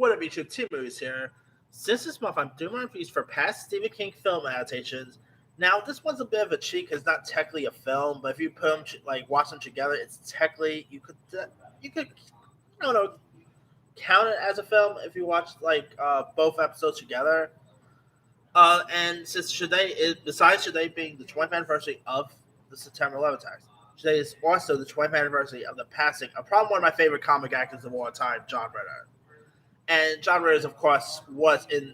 What up, YouTube? Two movies here. Since this month, I'm doing my reviews for past Stephen King film adaptations. Now, this one's a bit of a cheat because it's not technically a film, but if you put them like watch them together, it's technically you could I don't know count it as a film if you watch both episodes together. And since besides today being the 20th anniversary of the September 11th attacks, today is also the 20th anniversary of the passing of probably one of my favorite comic actors of all time, John Ritter. And John Ritter, of course, was in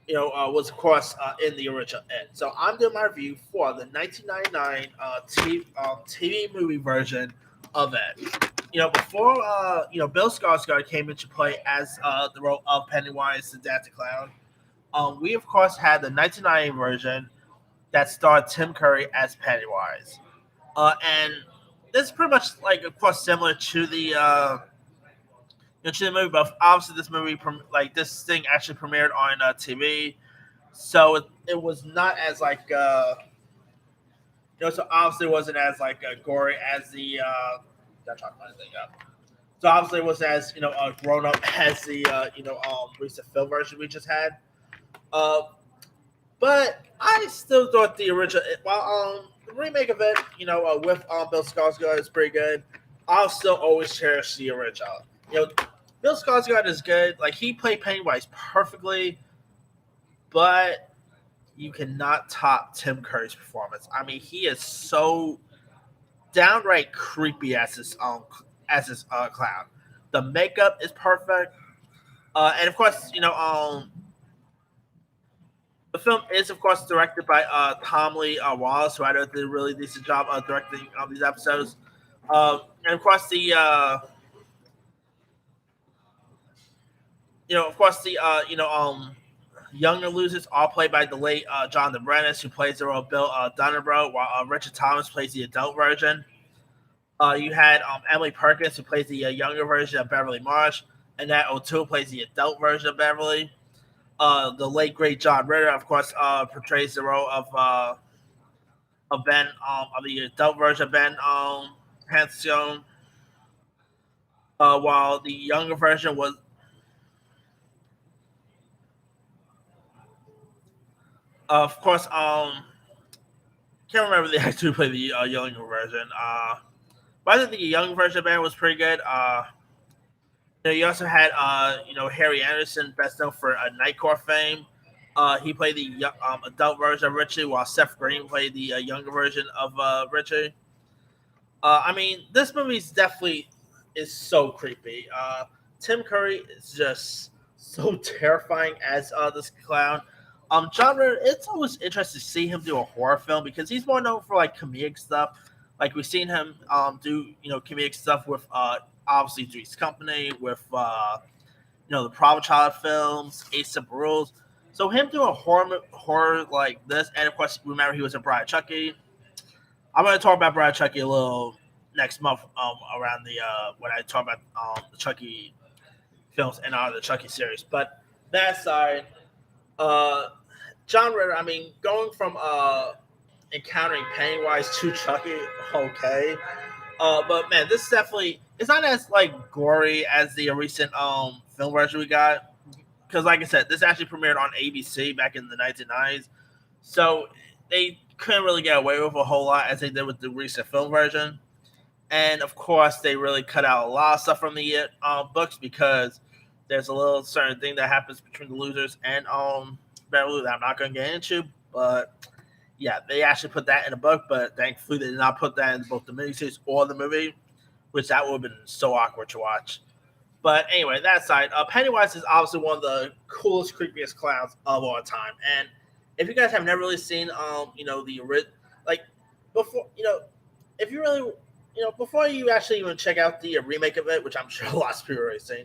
was of course in the original Ed. So I'm doing my review for the 1999 TV movie version of Ed. Before Bill Skarsgård came into play as the role of Pennywise the Dancing Clown, we of course had the 1990 version that starred Tim Curry as Pennywise, and this is pretty much of course similar to the movie, but obviously this movie this thing actually premiered on TV, so it was not as so obviously it wasn't as gory as the that trying to find thing up. So obviously it wasn't as grown up as the recent film version we just had. But I still thought the original, the remake of it, with Bill Skarsgård is pretty good. I'll still always cherish the original. Bill Skarsgård is good. Like he played Pennywise perfectly, but you cannot top Tim Curry's performance. I mean, he is so downright creepy as his clown. The makeup is perfect, and of course, the film is of course directed by Tom Lee Wallace, who I did a really decent job of directing these episodes. And of course the younger losers all played by the late Jonathan Brennis, who plays the role of Bill Dunnerbro, while Richard Thomas plays the adult version. You had Emily Perkins, who plays the younger version of Beverly Marsh, and Nat O'Toole plays the adult version of Beverly. The late great John Ritter, of course, portrays the role of Ben, of the adult version of Ben Pancione, while the younger version was of course, can't remember the actor who played the younger version. But I think the young version of Ben was pretty good. You also had Harry Anderson, best known for Night Court fame. He played the adult version of Richie, while Seth Green played the younger version of Richie. I mean, this movie is so creepy. Tim Curry is just so terrifying as this clown. John Ritter, it's always interesting to see him do a horror film because he's more known for comedic stuff. Like we've seen him do comedic stuff with obviously Three's Company, with the Problem Child films, Ace of Rules. So him doing a horror like this, and of course remember he was in Bride of Chucky. I'm going to talk about Bride of Chucky a little next month around the when I talk about the Chucky films and the Chucky series. But that aside, John Ritter, I mean, going from encountering Pennywise to Chucky, okay. But man, this definitely it's not as gory as the recent film version we got. Because like I said, this actually premiered on ABC back in the 1990s. So they couldn't really get away with a whole lot as they did with the recent film version. And of course, they really cut out a lot of stuff from the books because there's a little certain thing that happens between the losers and Beverly that I'm not going to get into. But yeah, they actually put that in the book, but thankfully they did not put that in both the miniseries or the movie, which that would have been so awkward to watch. But anyway, that aside, Pennywise is obviously one of the coolest, creepiest clowns of all time. And if you guys have never really seen, the original, before, if you really, before you actually even check out the remake of it, which I'm sure lots of people have already seen,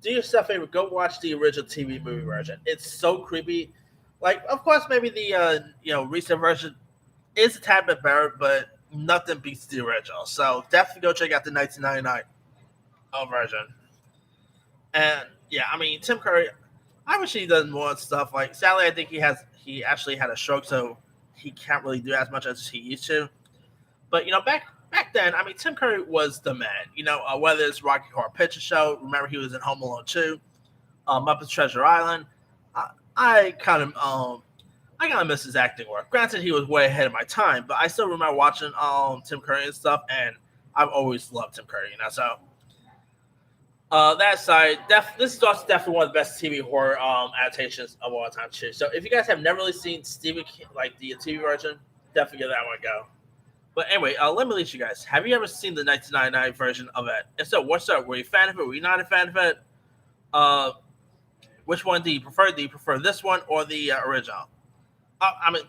do yourself a favor, go watch the original TV movie version. It's so creepy. Of course, maybe the recent version is a tad bit better, but nothing beats the original. So definitely go check out the 1999 version. And yeah, I mean Tim Curry, I wish he does more stuff. Sadly, I think he actually had a stroke, so he can't really do as much as he used to. But back back then, I mean, Tim Curry was the man. Whether it's Rocky Horror Picture Show, remember he was in Home Alone 2, Muppets Treasure Island. I kind of miss his acting work. Granted, he was way ahead of my time, but I still remember watching Tim Curry and stuff, and I've always loved Tim Curry. So that side, this is also definitely one of the best TV horror adaptations of all time too. So if you guys have never really seen Stephen King, like the TV version, definitely give that one a go. But anyway, let me lead you guys. Have you ever seen the 1999 version of it? If so, what's up? Were you a fan of it? Were you not a fan of it? Which one do you prefer? Do you prefer this one or the original?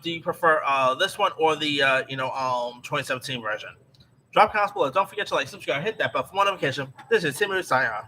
Do you prefer this one or the 2017 version? Drop comments below. Don't forget to like, subscribe, hit that bell for more notification. This is Timmy signing off.